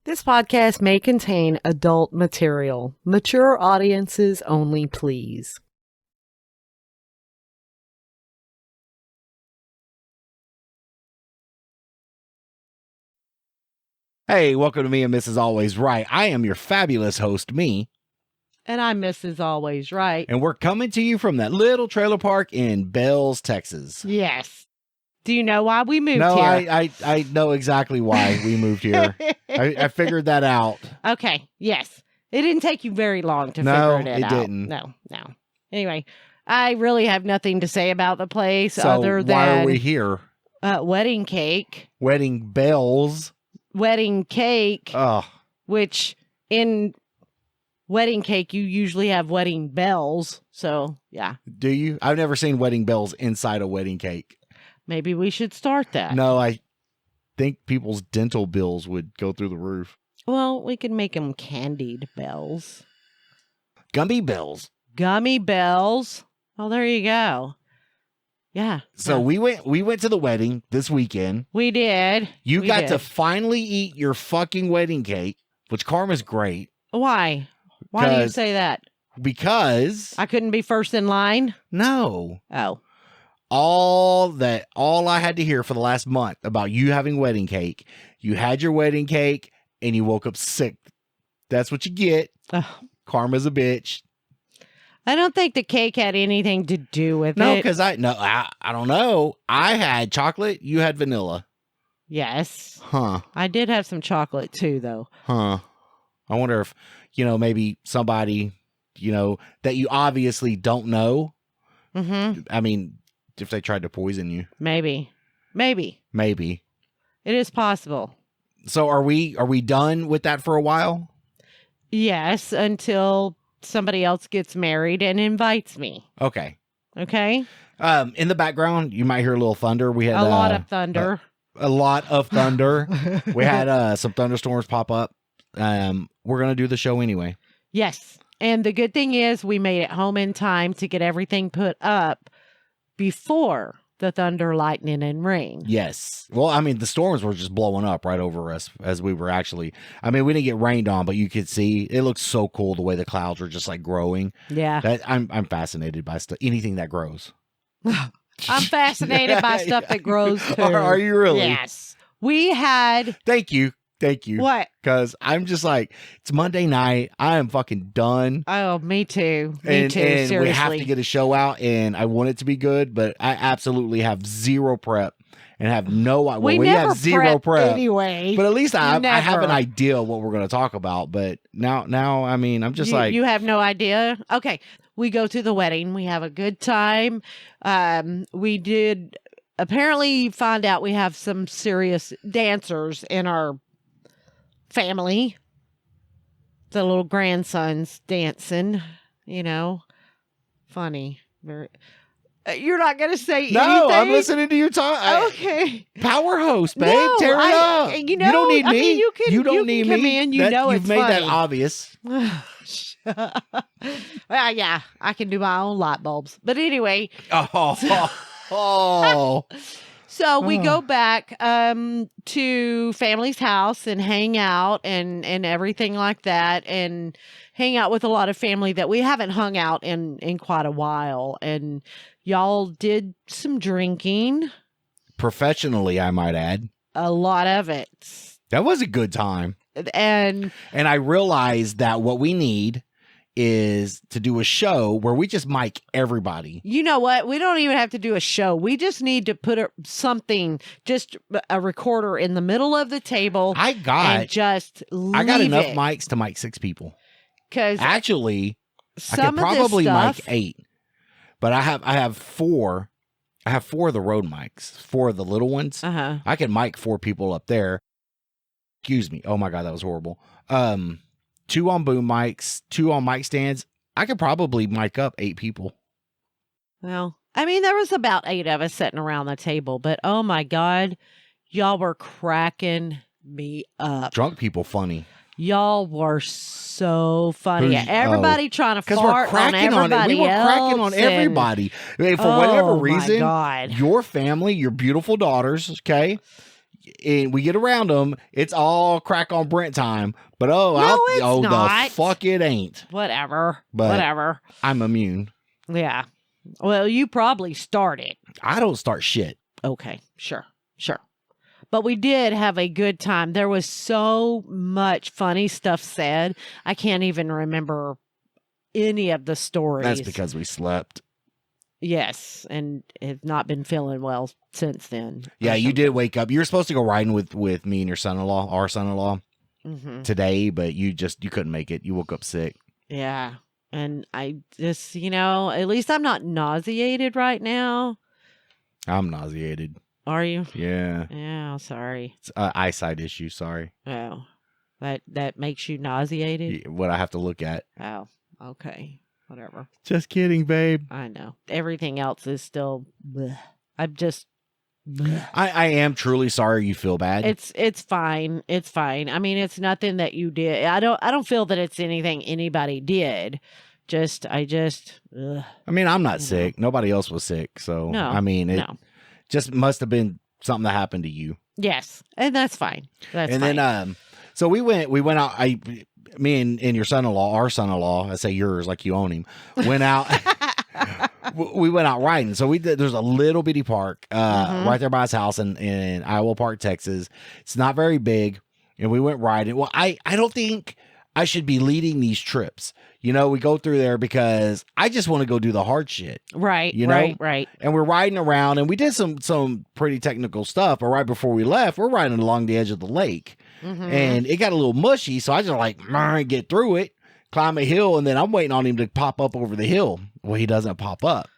This podcast may contain adult material. Mature audiences only, please. Hey, welcome to Me and Mrs. Always Right. I am your fabulous host, me. And I'm Mrs. Always Right. And we're coming to you from that little trailer park in Bells, Texas. Yes. Do you know why we moved No, here? I know exactly why we moved here. I figured that out. Okay, yes. It didn't take you very long to No, figure it out. it didn't. No. Anyway, I really have nothing to say about the place So other than why are we here? wedding cake. Wedding bells. Wedding cake, Oh, which in wedding cake, you usually have wedding bells. So, yeah, do you? I've never seen wedding bells inside a wedding cake. maybe we should start that. No, I think people's dental bills would go through the roof. Well, we could make them candied bells. Gummy bells. Gummy bells. Oh, there you go. Yeah. So we went to the wedding this weekend. We did. You We got did. to finally eat your fucking wedding cake, which Karma's great Why? Why do you 'Cause- say that? because I couldn't be first in line? no, Oh. all I had to hear for the last month about you having wedding cake, you had your wedding cake and you woke up sick. That's what you get. Ugh. Karma's a bitch. I don't think the cake had anything to do with No, it. because I don't know. I had chocolate, you had vanilla. Yes. Huh. I did have some chocolate too, though. Huh. I wonder if, maybe somebody, that you obviously don't know. Mm-hmm. I mean, if they tried to poison you, Maybe. maybe. It is possible. So are we done with that for a while? Yes, until somebody else gets married and invites me. Okay. Okay? In the background, you might hear a little thunder. We had A lot of thunder. a lot of thunder. We had some thunderstorms pop up. We're gonna do the show anyway. Yes. And the good thing is we made it home in time to get everything put up before the thunder, lightning, and rain. Yes. Well, I mean, the storms were just blowing up right over us as we were actually. I mean, we didn't get rained on, but you could see it looks so cool the way the clouds were just like growing. Yeah. I'm fascinated by anything that grows. I'm fascinated by stuff that grows too. Are you really? Yes. We had Thank you. what? Because I'm just like, it's Monday night. I am fucking done. Oh, me too. And Seriously. we have to get a show out, and I want it to be good, but I absolutely have zero prep and have no. Well, we we never have zero prep. anyway. But at least I have Never. an idea what we're going to talk about. But now, I mean, I'm just you have no idea. Okay, we go to the wedding. We have a good time. We did apparently find out we have some serious dancers in our family. The little grandsons dancing. Funny. Very. You're not going to say no, anything? I'm listening to your talk. Okay. Power host, babe. No, Tear it up. you you don't need I me. mean, you don't can need come me. in. You've It's made that funny. obvious. Well, yeah, I can do my own light bulbs. But anyway, Oh. so we go back to family's house and hang out and everything like that, and hang out with a lot of family that we haven't hung out in quite a while. And y'all did some drinking, Professionally, I might add. a lot of it. That was a good time. And And I realized that what we need is to do a show where we just mic everybody. you know what? We don't even have to do a show. We just need to put something, just a recorder in the middle of the table. I and got just leave enough it. mics to mic 6 people. Because Actually, I some could of probably this mic stuff, 8. But I have 4. I have 4 of the Rode mics, 4 of the little ones. uh-huh. I can mic 4 people up there. Excuse me. Oh my God, that was horrible. 2 on boom mics, 2 on mic stands. I could probably mic up 8 people. Well, I mean, there was about 8 of us sitting around the table, but oh my God, y'all were cracking me up. Drunk people funny. Y'all were so funny. Who's- Everybody trying to Because we're fart on cracking on it. everybody We were cracking on else, and- everybody. I mean, for whatever Oh, my reason, God. your family, your beautiful daughters, okay? and we get around them, it's all crack on Brent time. But it's the not. fuck it ain't. Whatever. But- Whatever. I'm immune. Yeah. Well, you probably started. I don't start shit. Okay. Sure. But we did have a good time. There was so much funny stuff said. I can't even remember any of the stories. That's because we slept. Yes, and have not been feeling well since then. Yeah, you did wake up. You were supposed to go riding with me and your son-in-law, our son-in-law, today, but you couldn't make it. You woke up sick. Yeah, and I just, at least I'm not nauseated right now. I'm nauseated. Are you? Yeah. Yeah, sorry. It's an eyesight issue. Sorry. Oh, that makes you nauseated? What I have to look at. Oh, okay. Whatever. Just kidding, babe. I know. Everything else is still bleh. I'm just bleh. I am truly sorry you feel bad. It's fine. It's fine. I mean, it's nothing that you did. I don't feel that it's anything anybody did. Ugh. I mean, I'm not sick. Nobody else was sick. So, No, I mean, it no. just must have been something that happened to you. Yes. And that's fine. That's and fine. then, so we went out. Me and your son-in-law, our son-in-law, I say yours like you own him, went out. We went out riding. So there's a little bitty park right there by his house in Iowa Park, Texas. It's not very big. And we went riding. Well, I don't think I should be leading these trips. We go through there because I just want to go do the hard shit. Right. Right. And we're riding around and we did some pretty technical stuff. But right before we left, we're riding along the edge of the lake. And it got a little mushy. So I just get through it, climb a hill. And then I'm waiting on him to pop up over the hill. Well, he doesn't pop up.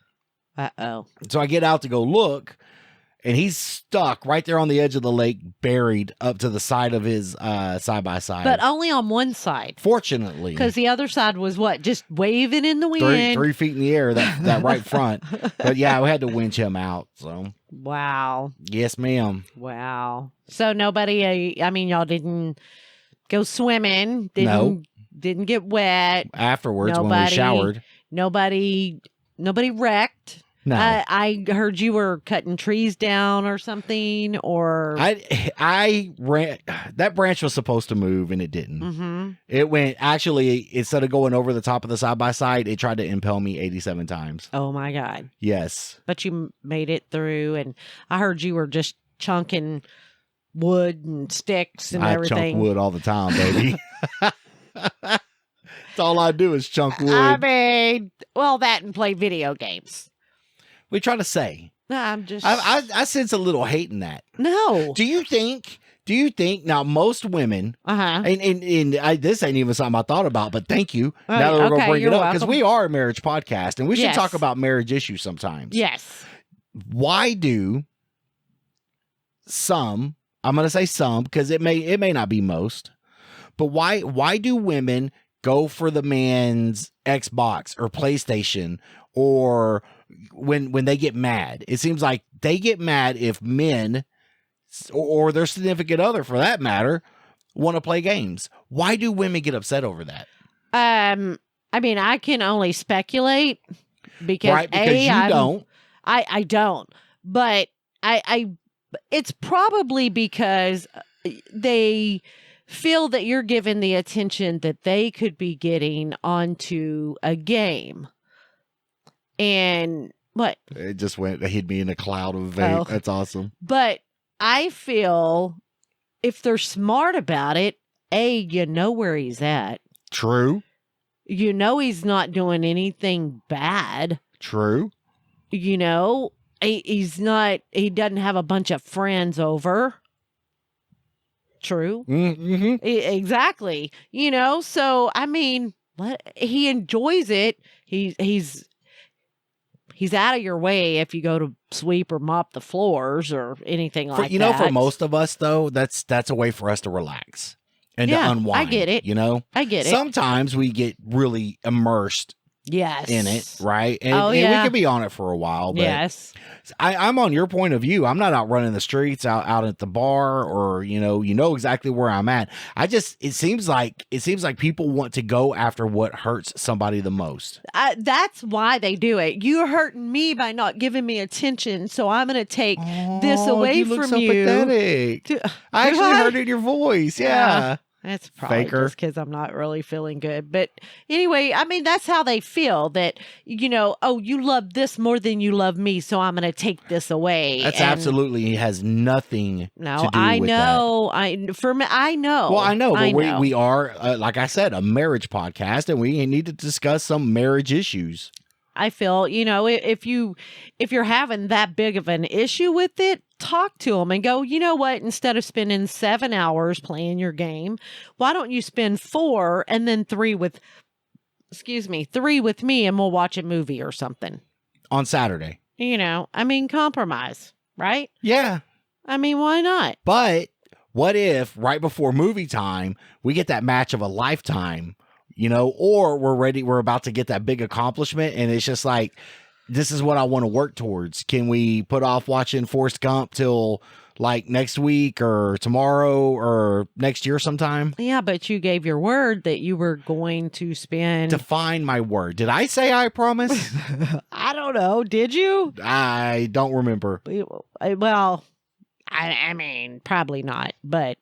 Uh-oh. So I get out to go look. And he's stuck right there on the edge of the lake, buried up to the side of his side-by-side. But only on one side. Fortunately. Because the other side was what? Just waving in the wind. 3 feet in the air, that right front. But yeah, we had to winch him out. So Wow. yes, ma'am. Wow. So nobody, y'all didn't go swimming. Didn't get wet. Afterwards, when we showered. Nobody wrecked. No. I heard you were cutting trees down or something, or I ran. That branch was supposed to move and it didn't. Mm-hmm. It went, actually, instead of going over the top of the side-by-side, it tried to impale me 87 times. Oh my God. Yes. But you made it through, and I heard you were just chunking wood and sticks and everything. I chunk wood all the time, baby. That's all I do is chunk wood. I mean, well, that and play video games. We try to say. I'm just. I sense a little hate in that. No. Do you think now most women, Uh-huh. and this ain't even something I thought about, but thank you. Now that we're going to bring it up, because we are a marriage podcast and we should talk about marriage issues sometimes. Yes. Why do some, I'm going to say some, because it may not be most, but why do women go for the man's Xbox or PlayStation, or when they get mad? It seems like they get mad if men or their significant other, for that matter, want to play games. Why do women get upset over that? I mean, I can only speculate because you don't. I don't, but it's probably because they feel that you're giving the attention that they could be getting onto a game. And what? It just hid me in a cloud of vape. Oh. That's awesome. But I feel if they're smart about it, you know where he's at. True. You know he's not doing anything bad. True. He's not, he doesn't have a bunch of friends over. True. Mm-hmm. Exactly. So I mean, he enjoys it. He's out of your way if you go to sweep or mop the floors or anything like that. For most of us though, that's a way for us to relax and to unwind. I get it. I get it. Sometimes Sometimes we get really immersed Yes. in it, right? And, Oh, and yeah. we could be on it for a while, but Yes. I'm on your point of view. I'm not out running the streets, out at the bar, or you know exactly where I'm at. It seems like people want to go after what hurts somebody the most. That's why they do it. You're hurting me by not giving me attention, so I'm going to take this away you look from so you. pathetic. I actually heard it in your voice. Yeah. That's probably Faker. just because I'm not really feeling good. But anyway, I mean, that's how they feel that, oh, you love this more than you love me, so I'm going to take this away. That's And absolutely has nothing to No, do I with know. I know. Well, I know, but know. we are, like I said, a marriage podcast, and we need to discuss some marriage issues. I feel, if you're having that big of an issue with it, talk to them and go, you know what, instead of spending 7 hours playing your game, why don't you spend 4 and then 3 with me, and we'll watch a movie or something On Saturday. Compromise, right? Yeah. I mean, why not? But what if right before movie time, we get that match of a lifetime, or we're about to get that big accomplishment, and it's just like, this is what I want to work towards. Can we put off watching Forrest Gump till like next week or tomorrow or next year sometime? Yeah, but you gave your word that you were going to spend. Define my word. Did I say I promise? I don't know. Did you? I don't remember. Well, I mean, probably not, but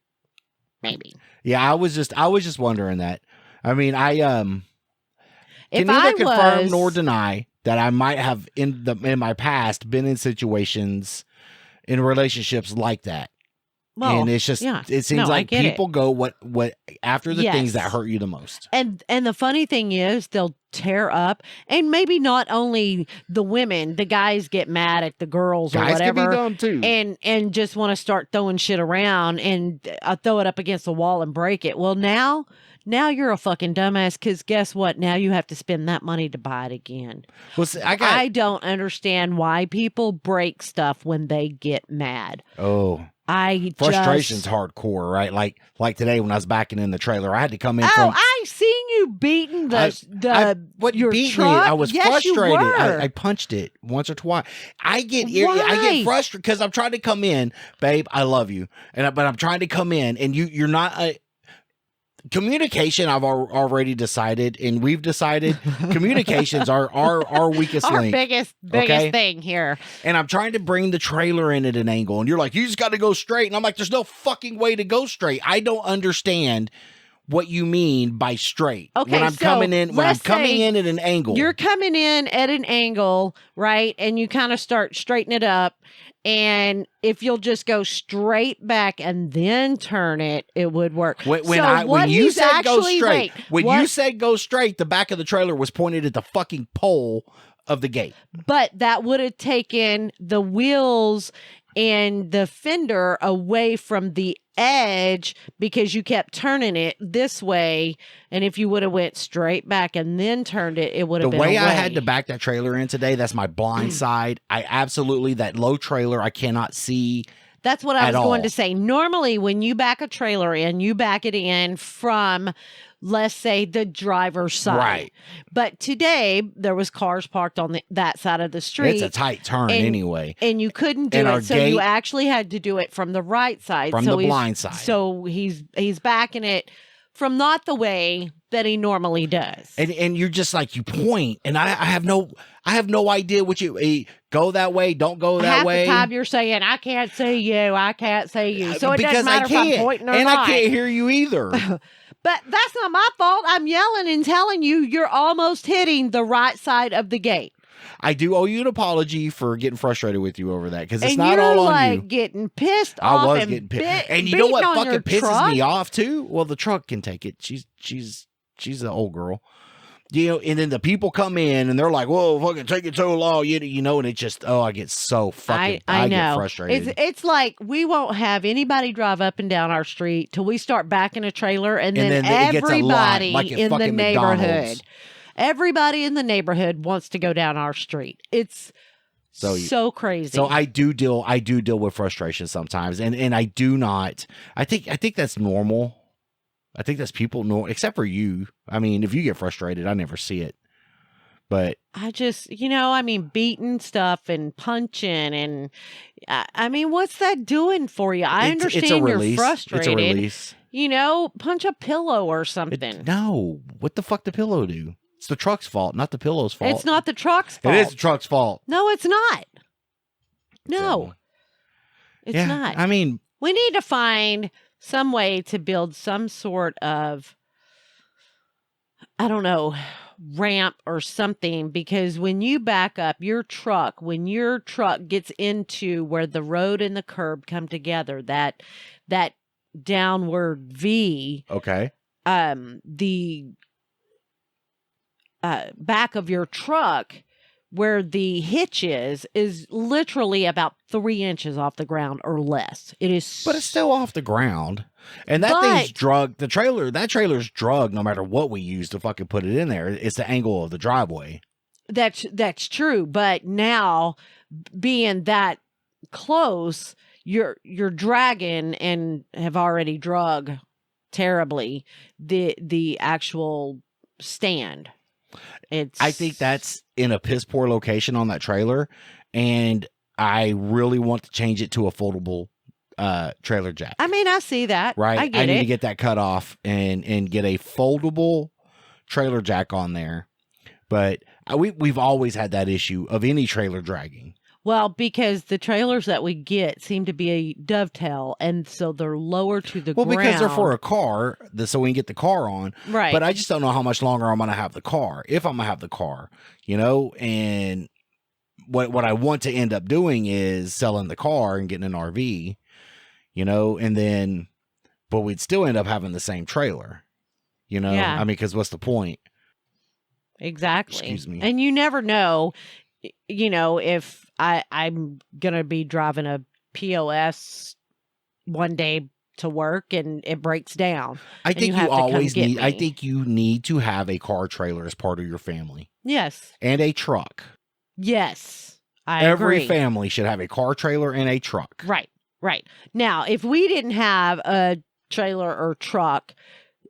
maybe. Yeah, I was just wondering that. I mean, I can If neither I confirm was, nor deny that I might have in my past been in situations in relationships like that. well, And it's just yeah. it seems No, I like get it. people go what after the things that Yes. hurt you the most. And the funny thing is, they'll tear up, and maybe not only the women, the guys get mad at the girls or Guys can be whatever, dumb too. and just want to start throwing shit around and throw it up against the wall and break it. Well, now you're a fucking dumbass, because guess what? Now you have to spend that money to buy it again. Well, see, I don't understand why people break stuff when they get mad. Frustration's hardcore, right? Like today when I was backing in the trailer, I had to come in Oh, from I seen you beating you your beat truck. me. I was Yes, you frustrated. were. I punched it once or twice. I get Why? frustrated because I'm trying to come in, babe. I love you, but I'm trying to come in, and you're not. Communication, I've already decided, and we've decided communications are our weakest Our link. biggest okay? thing here. And I'm trying to bring the trailer in at an angle, and you're like, you just got to go straight. And I'm like, there's no fucking way to go straight. I don't understand what you mean by straight. Okay, when I'm so coming in let's say in at an angle. You're coming in at an angle, right? And you kind of start straightening it up. And if you'll just go straight back and then turn it, it would work. When you said go straight, you said go straight, the back of the trailer was pointed at the fucking pole of the gate. But that would have taken the wheels and the fender away from the edge, because you kept turning it this way. And if you would have went straight back and then turned it, it would have been away. I had to back that trailer in today, that's my blind side. That low trailer, I cannot see. That's what I was going to say. Normally, when you back a trailer in, you back it in from, let's say, the driver's side. Right. But today, there was cars parked on that side of the street. It's a tight turn anyway. And you couldn't do it. So you actually had to do it from the right side. From the blind side. So he's backing it from not the way that he normally does. And you're just like, you point, and I have no idea what you go that way, don't go that way. Half the time you're saying, I can't see you, I can't see you. So it because doesn't matter if I'm pointing or and not. I can't hear you either. But that's not my fault. I'm yelling and telling you you're almost hitting the right side of the gate. I do owe you an apology for getting frustrated with you over that, because it's and not you're all on like you. Getting pissed I off was and getting pissed. And you know what fucking pisses truck? me off too? Well, the truck can take it. She's an old girl. And then the people come in and they're like, "Whoa, fucking take it so long," and it just, I get so fucking, I get frustrated. It's like we won't have anybody drive up and down our street till we start backing a trailer, and then everybody in the neighborhood, McDonald's. Everybody in the neighborhood wants to go down our street. It's so crazy. So I do deal with frustration sometimes, and I do not. I think that's normal. I think that's people know, except for you. I mean, if you get frustrated, I never see it. But I just, I mean, beating stuff and punching and I mean, what's that doing for you? I it's a understand you're release. frustrated. It's a release. Punch a pillow or something. No, what the fuck the pillow do? It's the truck's fault, not the pillow's fault. It's not the truck's fault. It is the truck's fault. No, it's not. No, So, it's yeah, not. I mean, We need to find some way to build some sort of, I don't know, ramp or something, because when you back up when your truck gets into where the road and the curb come together, that downward V, okay. the back of your truck where the hitch is literally about 3 inches off the ground or less. It is, But it's still off the ground. And that thing's drugged. That trailer's drugged no matter what we use to fucking put it in there. It's the angle of the driveway. that's true. But now, being that close, you're dragging and have already drug terribly the actual stand. I think that's in a piss poor location on that trailer, and I really want to change it to a foldable trailer jack. I mean, I see that. Right? I get need it. to get that cut off and get a foldable trailer jack on there. But we've always had that issue of any trailer dragging. Well, because the trailers that we get seem to be a dovetail, and so they're lower to the ground. Well, because they're for a car, so we can get the car on. Right. But I just don't know how much longer I'm going to have the car, if I'm going to have the car, and what I want to end up doing is selling the car and getting an RV, and then, but we'd still end up having the same trailer, Yeah. I mean, because what's the point? Exactly. Excuse me. And you never know, if I'm going to be driving a POS one day to work and it breaks down. I think have you to come always get need, I me. think you need to have a car trailer as part of your family Yes. and a truck. Yes. I Every agree. family should have a car trailer and a truck. Right. Right. Now, if we didn't have a trailer or truck,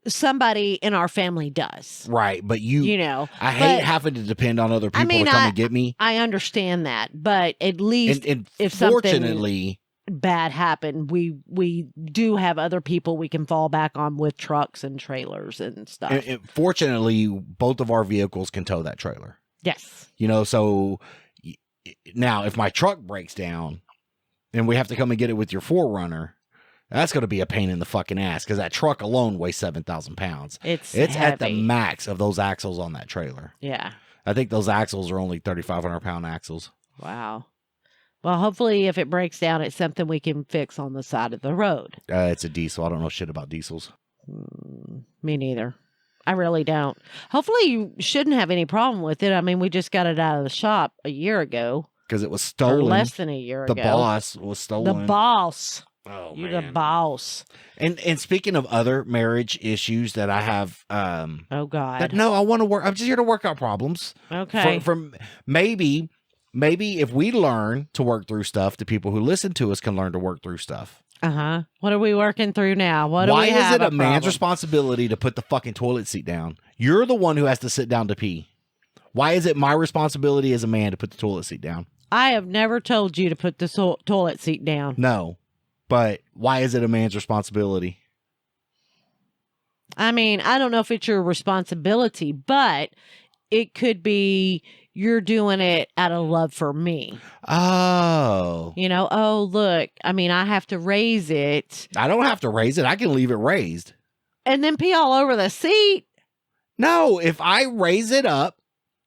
somebody in our family does. Right. But I hate but- having to depend on other people mean, to come and get me. I understand that, but at least And if something fortunately, bad happened, we do have other people we can fall back on with trucks and trailers and stuff. fortunately, both of our vehicles can tow that trailer. Yes. So now if my truck breaks down and we have to come and get it with your 4Runner, that's going to be a pain in the fucking ass because that truck alone weighs 7,000 pounds. It's at the heavy. max of those axles on that trailer. Yeah. I think those axles are only 3,500 pound axles. Wow. Well, hopefully if it breaks down, it's something we can fix on the side of the road. It's a diesel. I don't know shit about diesels. Me neither. I really don't. Hopefully you shouldn't have any problem with it. I mean, we just got it out of the shop a year ago. Because it was Or stolen. less than a year The ago. boss was The stolen. boss. Oh, You're man. the boss. And speaking of other marriage issues that I have, Oh, God. that no, I want to work. I'm just here to work out problems. Okay. From maybe if we learn to work through stuff, the people who listen to us can learn to work through stuff. Uh-huh. What are we working through now? What Why do we have is it a man's problem? responsibility to put the fucking toilet seat down? You're the one who has to sit down to pee. Why is it my responsibility as a man to put the toilet seat down? I have never told you to put the toilet seat down. No. But why is it a man's responsibility? I mean, I don't know if it's your responsibility, but it could be you're doing it out of love for me. Oh. Oh, look, I mean, I have to raise it I don't have to raise it. I can leave it raised. and then pee all over the seat. No, if I raise it up,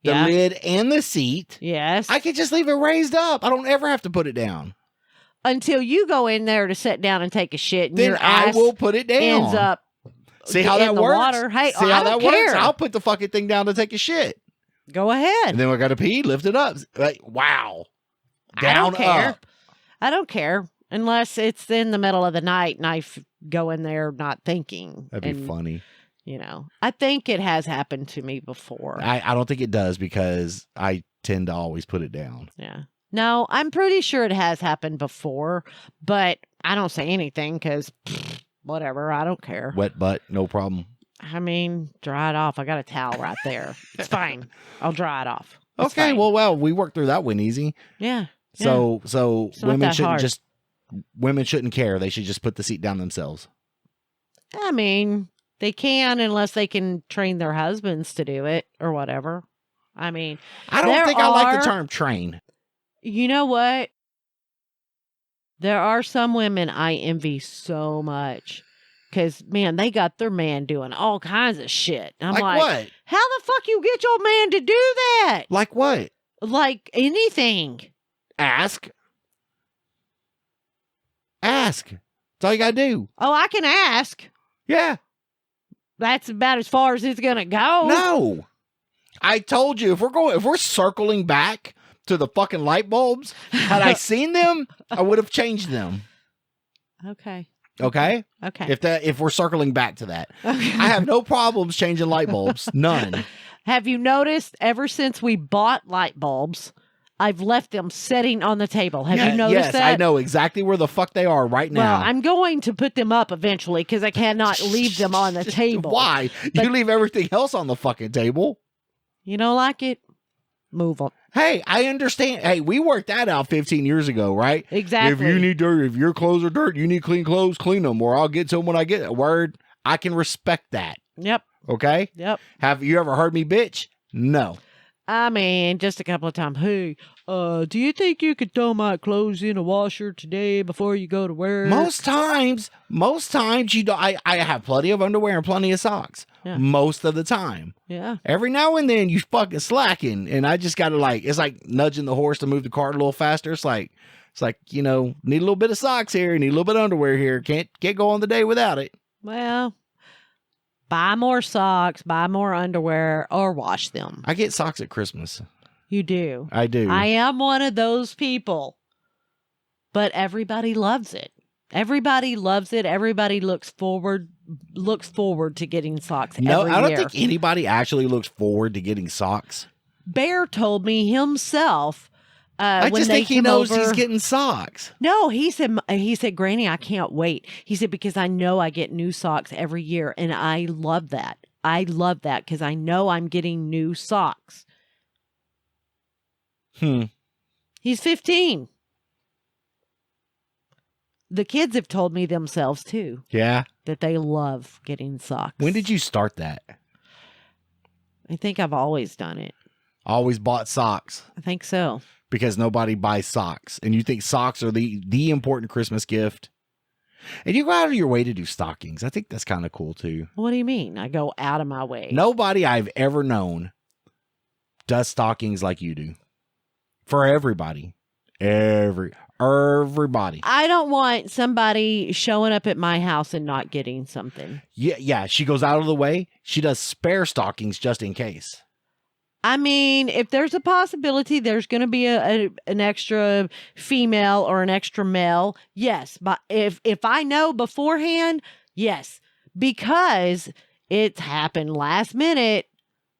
the Yeah. lid and the seat, Yes. I can just leave it raised up. I don't ever have to put it down. Until you go in there to sit down and take a shit and Then your I ass will put it down. ends up See how in that the works? water. Hey, See I how don't that care. works? I'll put the fucking thing down to take a shit. Go ahead. And then we got to pee, lift it up. Like, wow. I Down don't care. up. I don't care unless it's in the middle of the night and go in there not thinking. That'd be And, funny. I think it has happened to me before. I don't think it does because I tend to always put it down. Yeah. No, I'm pretty sure it has happened before, but I don't say anything because whatever. I don't care. Wet butt, no problem. I mean, dry it off. I got a towel right there. It's fine. I'll dry it off. It's Okay, fine. well, we worked through that one easy. Yeah. So It's not women that shouldn't hard. women shouldn't care. They should just put the seat down themselves. I mean, they can unless they can train their husbands to do it or whatever. I mean, I don't There think I like are- the term train. you know what? There are some women I envy so much because, man, they got their man doing all kinds of shit. I'm like, what? how the fuck you get your man to do that? Like what? Like anything. Ask. That's all you gotta do. Oh, I can ask. Yeah. That's about as far as it's going to go. No. I told you if we're circling back to the fucking light bulbs, had I seen them, I would have changed them. Okay. Okay? Okay. If we're circling back to that. Okay. I have no problems changing light bulbs. None. Have you noticed ever since we bought light bulbs, I've left them sitting on the table? Have you noticed yes, that? I know exactly where the fuck they are right Well, now. I'm going to put them up eventually because I cannot leave them on the table. Why? But- You leave everything else on the fucking table. You don't like it? Move them. Hey, I understand. Hey, we worked that out 15 years ago, right? Exactly. If you need dirt, if your clothes are dirt, you need clean clothes, clean them, or I'll get to them when I get a word. I can respect that. Yep. Okay? Yep. Have you ever heard me bitch? No. I mean, just a couple of times. Hey, do you think you could throw my clothes in a washer today before you go to work? Most times you don't. I have plenty of underwear and plenty of socks. Yeah. Most of the time. Yeah. Every now and then you fucking slacking, and I just gotta it's like nudging the horse to move the cart a little faster. It's like need a little bit of socks here, need a little bit of underwear here. Can't go on the day without it. Well, buy more socks, buy more underwear, or wash them. I get socks at Christmas. You do. I do. I am one of those people. But everybody loves it. Everybody loves it. Everybody looks forward to getting socks no, every I don't year. think anybody actually looks forward to getting socks. Bear told me himself I when just they think he come knows over, he's getting socks. No, he said, Granny, I can't wait. He said, because I know I get new socks every year, and I love that. I love that because I know I'm getting new socks. He's 15. The kids have told me themselves, too, Yeah. that they love getting socks. When did you start that? I think I've always done it. Always bought socks I think so. because nobody buys socks, and you think socks are the important Christmas gift. And you go out of your way to do stockings. I think that's kind of cool too. What do you mean? I go out of my way. Nobody I've ever known does stockings like you do. For everybody. Everybody. I don't want somebody showing up at my house and not getting something. Yeah, she goes out of the way. She does spare stockings just in case. I mean, if there's a possibility there's going to be an extra female or an extra male, yes. But if I know beforehand, yes. Because it's happened last minute.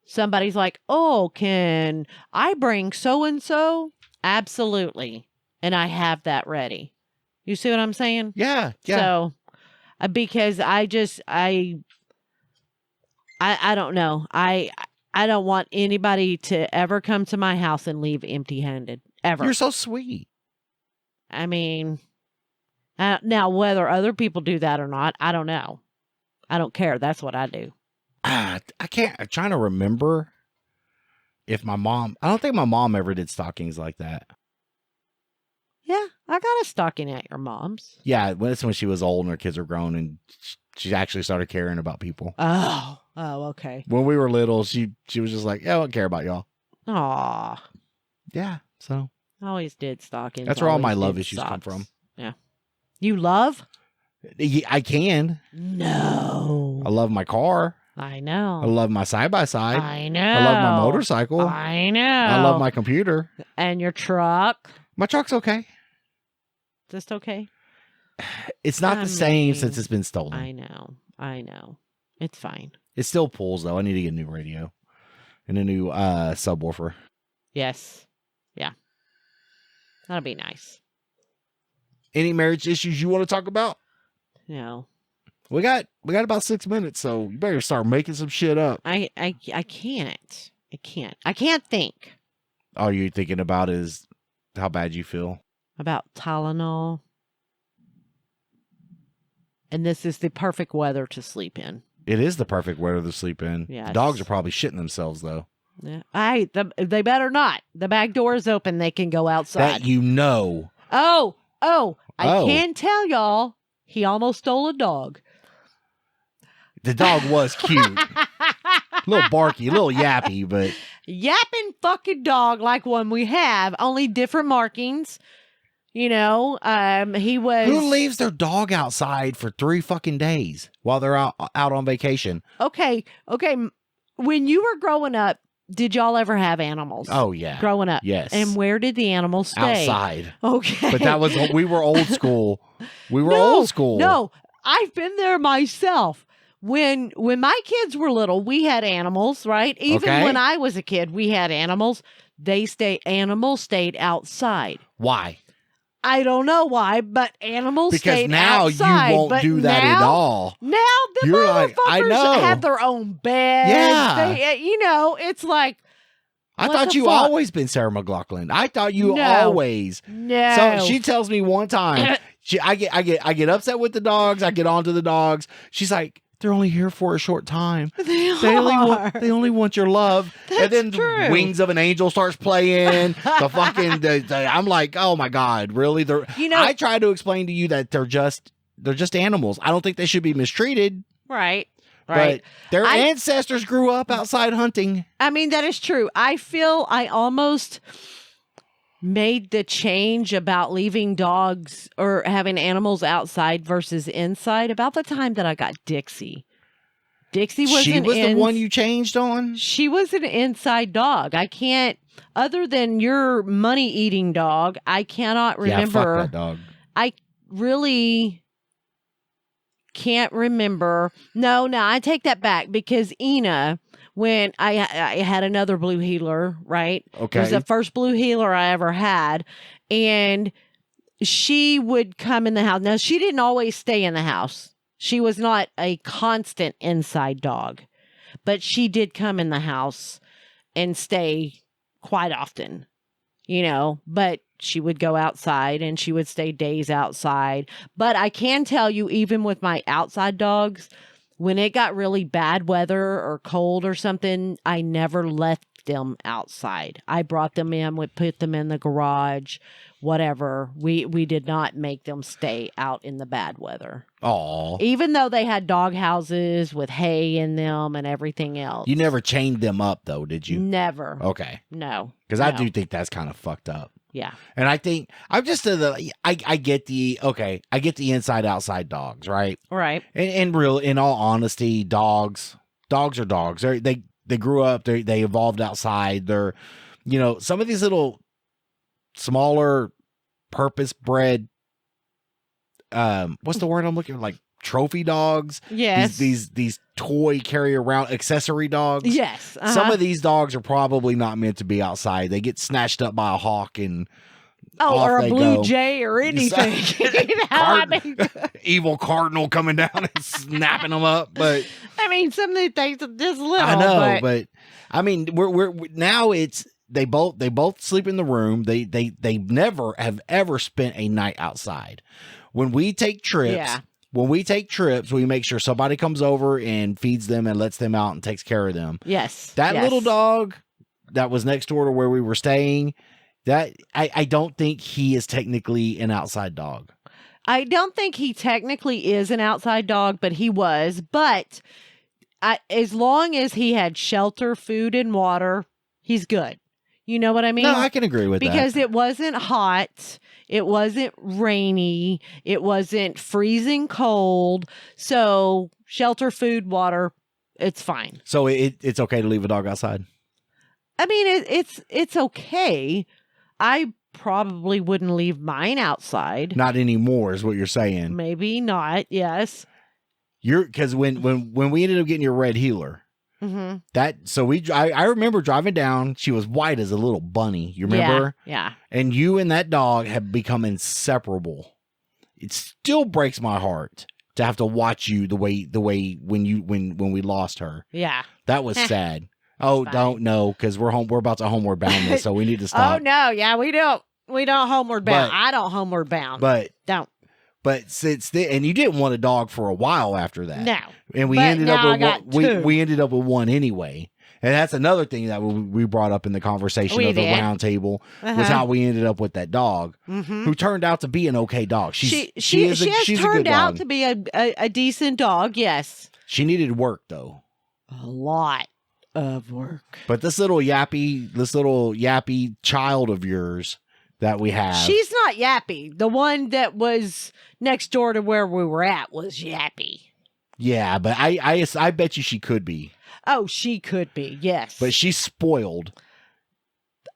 Somebody's like, oh, can I bring so-and-so? Absolutely. And I have that ready. You see what I'm saying? Yeah. So, because I don't know. I don't want anybody to ever come to my house and leave empty-handed. Ever. You're so sweet. I mean, now whether other people do that or not, I don't know. I don't care. That's what I do. I can't. I'm trying to remember if my mom. I don't think my mom ever did stockings like that. Yeah, I got a stocking at your mom's. Yeah, that's when she was old and her kids were grown, and she actually started caring about people. Oh, okay. When we were little, she was just like, "Yeah, I don't care about y'all." Aw, Yeah, so I always did stockings. that's where all my always love did issues come socks. from. Yeah. You love? Yeah, I can. No. I love my car. I know. I love my side by side. I know. I love my motorcycle. I know. I love my computer. And your truck. My truck's okay. Just okay? It's not I the same mean, since it's been stolen. I know. It's fine. It still pulls though. I need to get a new radio and a new subwoofer. Yes. Yeah. That'll be nice. Any marriage issues you want to talk about? No. We got about 6 minutes, so you better start making some shit up. I can't. I can't think All you're thinking about is how bad you feel. about Tylenol. And this is the perfect weather to sleep in. It is the perfect weather to sleep in. Yes. The dogs are probably shitting themselves though. Yeah. They better not. The back door is open. They can go outside. That you know. I Oh. can tell y'all, he almost stole a dog. The dog was cute. A little barky, a little yappy, but Yapping fucking dog like one we have, only different markings. You know, he was. who leaves their dog outside for 3 fucking days while they're out on vacation? Okay. When you were growing up, did y'all ever have animals? Oh yeah. Growing up. Yes. And where did the animals stay? Outside. Okay. But that was we were old school. We were No, old school. No, I've been there myself. When my kids were little, we had animals, right? Even Okay. when I was a kid, we had animals. Animals stayed outside. Why? I don't know why, but animals Because stayed now outside. you won't but do that now, at all. Now the You're like, I motherfuckers know. have their own beds. Yeah. It's like, I what thought the you fuck? always been Sarah McLaughlin. I thought you No. always. no. So she tells me one time, I get upset with the dogs. I get onto the dogs. She's like, they're only here for a short time. they They are. only want your love. And That's then true. the Wings of an Angel starts playing. I'm like, oh my God, really? I try to explain to you that they're just animals. I don't think they should be mistreated. Right. But their ancestors grew up outside hunting. I mean, that is true. I feel I almost made the change about leaving dogs or having animals outside versus inside about the time that I got Dixie. Dixie was She was the one you changed on? She was an inside dog. I can't, other than your money-eating dog, I cannot remember. Yeah, fuck that dog. I really can't remember. No, I take that back because Ina, when I had another blue heeler, right? Okay. It was the first blue heeler I ever had. And she would come in the house. Now, she didn't always stay in the house. She was not a constant inside dog, but she did come in the house and stay quite often, but she would go outside and she would stay days outside. But I can tell you, even with my outside dogs, when it got really bad weather or cold or something, I never left them outside. I brought them in, would put them in the garage, whatever. We did not make them stay out in the bad weather. Aw. Even though they had dog houses with hay in them and everything else. You never chained them up, though, did you? Never. Okay. No. Because I do think that's kind of fucked up. Yeah. And I think I'm just I get the inside outside dogs, right? Right. And in all honesty, dogs are dogs. They grew up, they evolved outside. They're, some of these little smaller purpose bred what's the word I'm looking for? Like trophy dogs. Yes. These toy carry around accessory dogs. Yes. Some of these dogs are probably not meant to be outside. They get snatched up by a hawk and or a they blue go. jay or anything. I mean, evil cardinal coming down and snapping them up. But some of the things are just little. I know, but I mean, we're now it's they both sleep in the room. They never have ever spent a night outside. When we take trips, we make sure somebody comes over and feeds them and lets them out and takes care of them. Yes. That little dog that was next door to where we were staying, that I don't think he is technically an outside dog. I don't think he technically is an outside dog, but he was. But as long as he had shelter, food, and water, he's good. You know what I mean? No, I can agree with because that. it wasn't hot. It wasn't rainy. It wasn't freezing cold. So shelter, food, water, it's fine. So it's okay to leave a dog outside? I mean, it's okay. I probably wouldn't leave mine outside. Not anymore is what you're saying. Maybe not. Yes. Because when we ended up getting your red heeler, mm-hmm. I remember driving down. She was white as a little bunny. You remember? Yeah. And you and that dog have become inseparable. It still breaks my heart to have to watch you the way when we lost her. Yeah. That was sad. Oh, Fine. don't know, because we're about to homeward bound this, so we need to Oh stop. no, yeah, we don't homeward bound. But- I don't homeward bound. But Don't. since and you didn't want a dog for a while after that. No. And we But ended up now with I got two. we ended up with one anyway. And that's another thing that we brought up in the conversation We of the did. round table was Uh-huh. how we ended up with that dog Mhm. who turned out to be an okay dog. She she's has a good turned out dog. to be a decent dog. Yes. She needed work though. A lot of work. But this little yappy child of yours that we have. She's not yappy. The one that was next door to where we were at was yappy. Yeah, but I bet you she could be. Oh, she could be. Yes. But she's spoiled.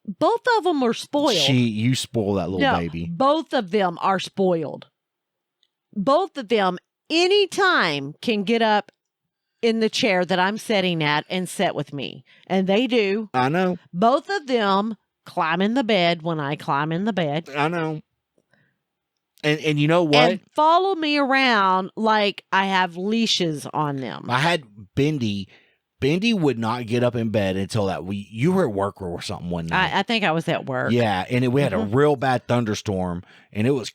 both of them are spoiled. You spoil that little No, baby. both of them are spoiled. Both of them, anytime, can get up in the chair that I'm sitting at and sit with me. And they do. I know. Both of them climb in the bed when I climb in the bed. I know. And you know what? And follow me around like I have leashes on them. I had Bendy. Bendy would not get up in bed until you were at work or something one night. I think I was at work. Yeah, and we had a Mhm. real bad thunderstorm, and it was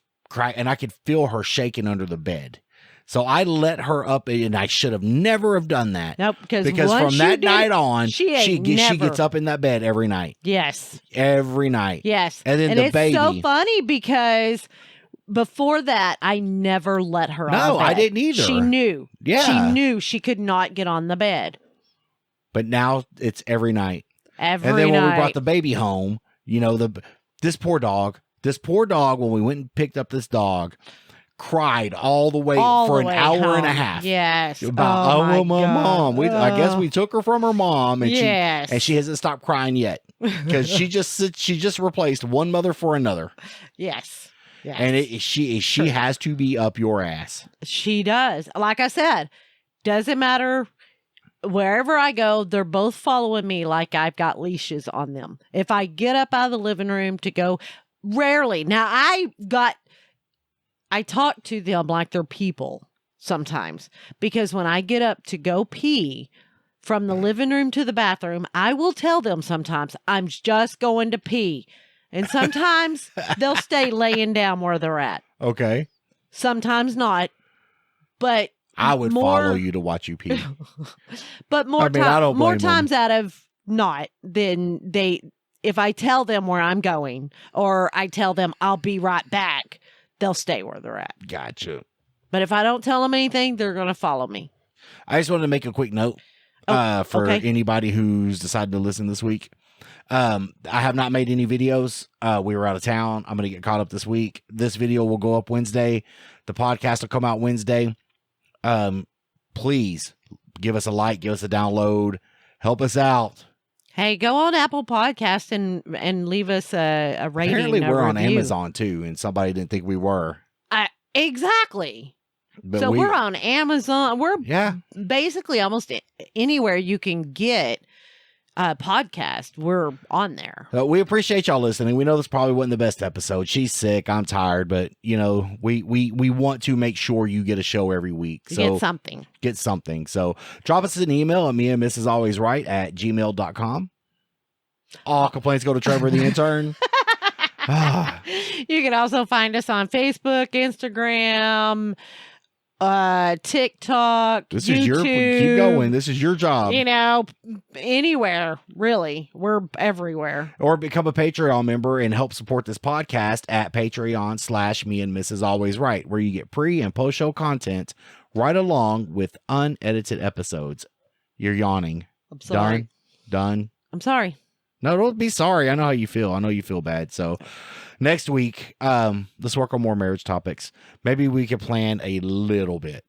and I could feel her shaking under the bed. So I let her up, and I should have never have done that. Nope, because Because once from you that did night it- on, she ain't she never- gets up in that bed every night. Yes. Every night. Yes. And then the it's so baby. funny because before that, I never let her on No, the I bed. didn't either. She knew. Yeah. She knew she could not get on the bed But now it's every night. every And then when night. we brought the baby home, this poor dog, when we went and picked up this dog, cried all the way All for the an way hour and a home. half. Yes. About my my God. mom. I guess we took her from her mom, and yes. she hasn't stopped crying yet because she just replaced one mother for another, yes. Yes. and she has to be up your ass. She does. Like I said, doesn't matter wherever I go, they're both following me like I've got leashes on them. If I get up out of the living room to go, rarely. Now I talk to them like they're people sometimes because when I get up to go pee from the living room to the bathroom, I will tell them sometimes I'm just going to pee. And sometimes they'll stay laying down where they're at. Okay, Sometimes not. But I would more- follow you to watch you pee. But more, I mean, I don't more blame 'em. times out of not, then if I tell them where I'm going or I tell them I'll be right back, they'll stay where they're at. Gotcha. But if I don't tell them anything, they're going to follow me. I just wanted to make a quick note for okay. anybody who's decided to listen this week. I have not made any videos. We were out of town. I'm going to get caught up this week. This video will go up Wednesday. The podcast will come out Wednesday. Please give us a like, give us a download, help us out. Hey, go on Apple Podcast and leave us a rating. Apparently, a we're on review. Amazon too, and somebody didn't think we were. Exactly. But So we're on Amazon. We're Yeah, basically almost anywhere you can get a podcast. We're on there. we appreciate y'all listening. We know this probably wasn't the best episode. She's sick. I'm tired, but we want to make sure you get a show every week. You So get something. get something. So drop us an email at meandmrsalwaysright@gmail.com. All complaints go to Trevor the intern. You can also find us on Facebook, Instagram, TikTok, This YouTube, is your keep going. This is your job. Anywhere, really. We're everywhere. Or become a Patreon member and help support this podcast at Patreon/meandmrsalwaysright, where you get pre and post show content right along with unedited episodes. You're yawning. I'm sorry. Done. I'm sorry. No, don't be sorry. I know how you feel. I know you feel bad. So next week, let's work on more marriage topics. Maybe we could plan a little bit.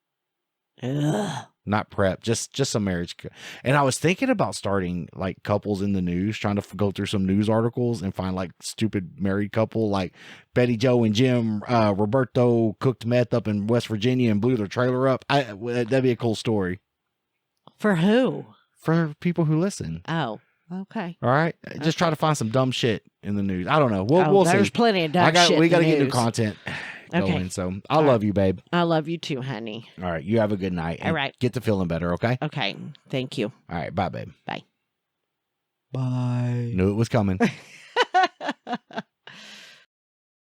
Ugh. Not prep, just some marriage. And I was thinking about starting like couples in the news, trying to go through some news articles and find like stupid married couple like Betty Joe and Jim Roberto cooked meth up in West Virginia and blew their trailer up. That'd be a cool story For who? for people who listen. Oh, okay. All right, just try to find some dumb shit in the news. I don't know. We'll There's see. plenty of dumb shit. We got to get new content Okay. going. So I All love you, babe. I love you too, honey. All right. You have a good night. All and right. Get to feeling better. Okay. Okay. Thank you. All right. Bye, babe. Bye. Bye. Knew it was coming.